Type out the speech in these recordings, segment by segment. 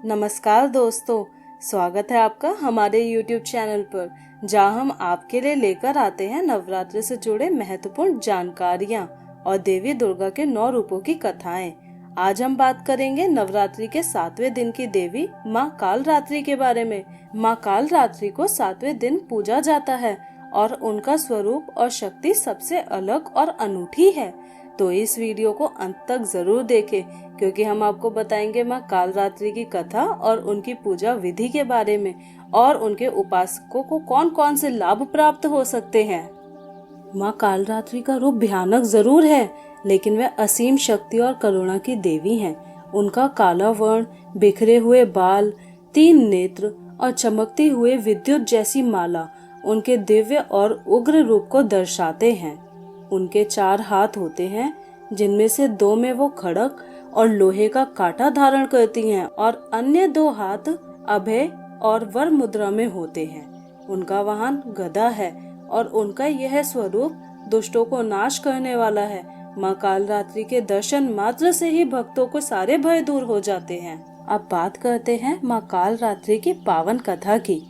नमस्कार दोस्तों, स्वागत है आपका हमारे YouTube चैनल पर, जहां हम आपके लिए लेकर आते हैं नवरात्रि से जुड़े महत्वपूर्ण जानकारियां और देवी दुर्गा के 9 रूपों की कथाएं। आज हम बात करेंगे नवरात्रि के 7वें दिन की देवी माँ कालरात्रि के बारे में। माँ कालरात्रि को 7वें दिन पूजा जाता है और उनका स्वरूप और शक्ति सबसे अलग और अनूठी है। तो इस वीडियो को अंत तक जरूर देखें, क्योंकि हम आपको बताएंगे माँ कालरात्रि की कथा और उनकी पूजा विधि के बारे में और उनके उपासकों को कौन कौन से लाभ प्राप्त हो सकते हैं। माँ कालरात्रि का रूप भयानक जरूर है, लेकिन वह असीम शक्ति और करुणा की देवी हैं। उनका काला वर्ण, बिखरे हुए बाल, 3 नेत्र और चमकती हुए विद्युत जैसी माला उनके दिव्य और उग्र रूप को दर्शाते हैं। उनके 4 हाथ होते हैं, जिनमें से 2 में वो खड़ग और लोहे का कांटा धारण करती हैं और अन्य 2 हाथ अभय और वर मुद्रा में होते हैं। उनका वाहन गदा है और उनका यह स्वरूप दुष्टों को नाश करने वाला है। माँ कालरात्रि के दर्शन मात्र से ही भक्तों को सारे भय दूर हो जाते हैं। अब बात करते हैं माँ कालरात्रि की पावन कथा की।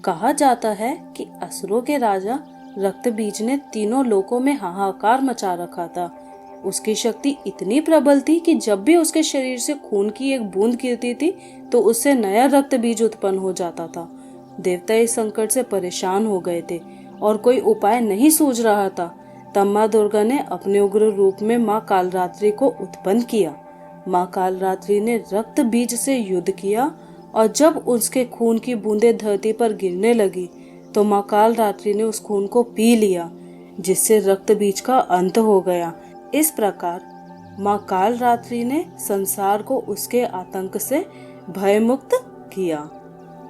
कहा जाता है कि असुरों के राजा रक्तबीज ने तीनों लोकों में हाहाकार मचा रखा था। उसकी शक्ति इतनी प्रबल थी कि जब भी उसके शरीर से खून की एक बूंद गिरती थी तो उससे नया रक्तबीज उत्पन्न हो जाता था। देवता इस संकट से परेशान हो गए थे और कोई उपाय नहीं सूझ रहा था। तब माँ दुर्गा ने अपने उग्र रूप में माँ कालरात्रि को उत्पन्न किया। माँ कालरात्रि ने रक्त बीज से युद्ध किया और जब उसके खून की बूंदें धरती पर गिरने लगी तो माँ कालरात्रि ने उस खून को पी लिया, जिससे रक्त बीज का अंत हो गया। इस प्रकार माँ कालरात्रि ने संसार को उसके आतंक से भयमुक्त किया।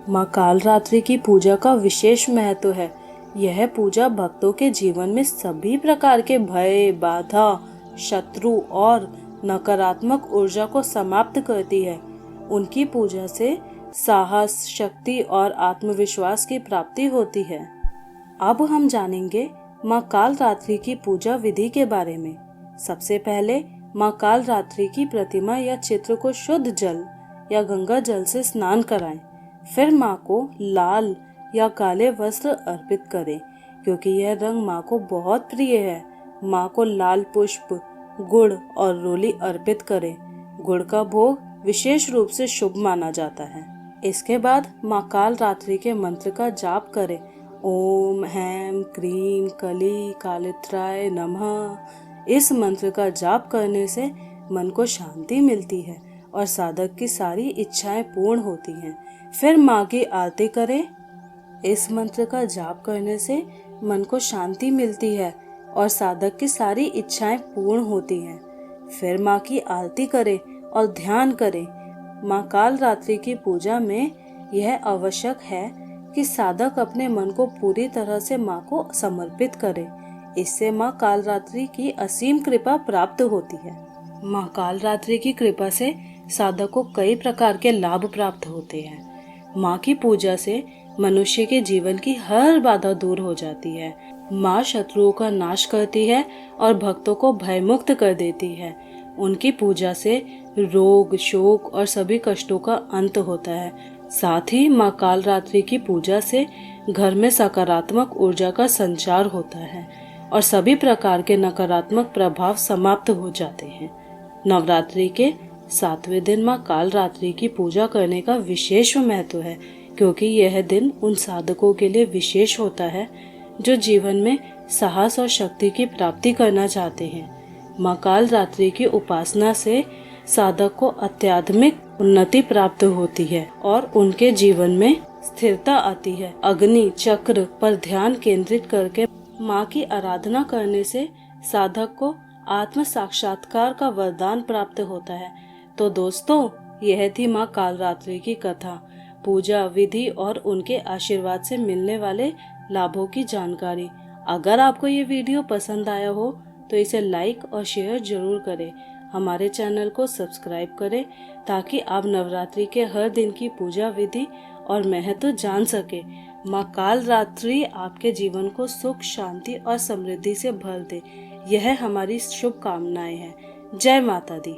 माँ कालरात्रि की पूजा का विशेष महत्व है। यह पूजा भक्तों के जीवन में सभी प्रकार के भय, बाधा, शत्रु और नकारात्मक ऊर्जा को समाप्त करती है। उनकी पूजा से साहस, शक्ति और आत्मविश्वास की प्राप्ति होती है। अब हम जानेंगे माँ कालरात्रि की पूजा विधि के बारे में। सबसे पहले माँ कालरात्रि की प्रतिमा या चित्र को शुद्ध जल या गंगा जल से स्नान कराएं। फिर माँ को लाल या काले वस्त्र अर्पित करें, क्योंकि यह रंग माँ को बहुत प्रिय है। माँ को लाल पुष्प, गुड़ और रोली अर्पित करें। गुड़ का भोग विशेष रूप से शुभ माना जाता है। इसके बाद माँ कालरात्रि के मंत्र का जाप करें। ओम हैं क्रीम कली कालित्राय नमः। इस मंत्र का जाप करने से मन को शांति मिलती है और साधक की सारी इच्छाएं पूर्ण होती हैं। फिर माँ की आरती करें। इस मंत्र का जाप करने से मन को शांति मिलती है और साधक की सारी इच्छाएं पूर्ण होती हैं। फिर माँ की आरती करें और ध्यान करें। माँ कालरात्रि की पूजा में यह आवश्यक है कि साधक अपने मन को पूरी तरह से माँ को समर्पित करे। इससे माँ कालरात्रि की असीम कृपा प्राप्त होती है। माँ कालरात्रि की कृपा से साधक को कई प्रकार के लाभ प्राप्त होते हैं। माँ की पूजा से मनुष्य के जीवन की हर बाधा दूर हो जाती है। माँ शत्रुओं का नाश करती है और भक्तों को भयमुक्त कर देती है। उनकी पूजा से रोग, शोक और सभी कष्टों का अंत होता है। साथ ही माँ कालरात्रि की पूजा से घर में सकारात्मक ऊर्जा का संचार होता है और सभी प्रकार के नकारात्मक प्रभाव समाप्त हो जाते हैं। नवरात्रि के 7वें दिन माँ कालरात्रि की पूजा करने का विशेष महत्व है, क्योंकि यह दिन उन साधकों के लिए विशेष होता है जो जीवन में साहस और शक्ति की प्राप्ति करना चाहते हैं। माँ कालरात्रि की उपासना से साधक को आध्यात्मिक उन्नति प्राप्त होती है और उनके जीवन में स्थिरता आती है। अग्नि चक्र पर ध्यान केंद्रित करके माँ की आराधना करने से साधक को आत्म साक्षात्कार का वरदान प्राप्त होता है। तो दोस्तों, यह थी माँ कालरात्रि की कथा, पूजा विधि और उनके आशीर्वाद से मिलने वाले लाभों की जानकारी। अगर आपको ये वीडियो पसंद आया हो तो इसे लाइक और शेयर जरूर करें। हमारे चैनल को सब्सक्राइब करें ताकि आप नवरात्रि के हर दिन की पूजा विधि और महत्व जान सके। माँ कालरात्रि आपके जीवन को सुख, शांति और समृद्धि से भर दे। यह हमारी शुभकामनाएं हैं। जय माता दी।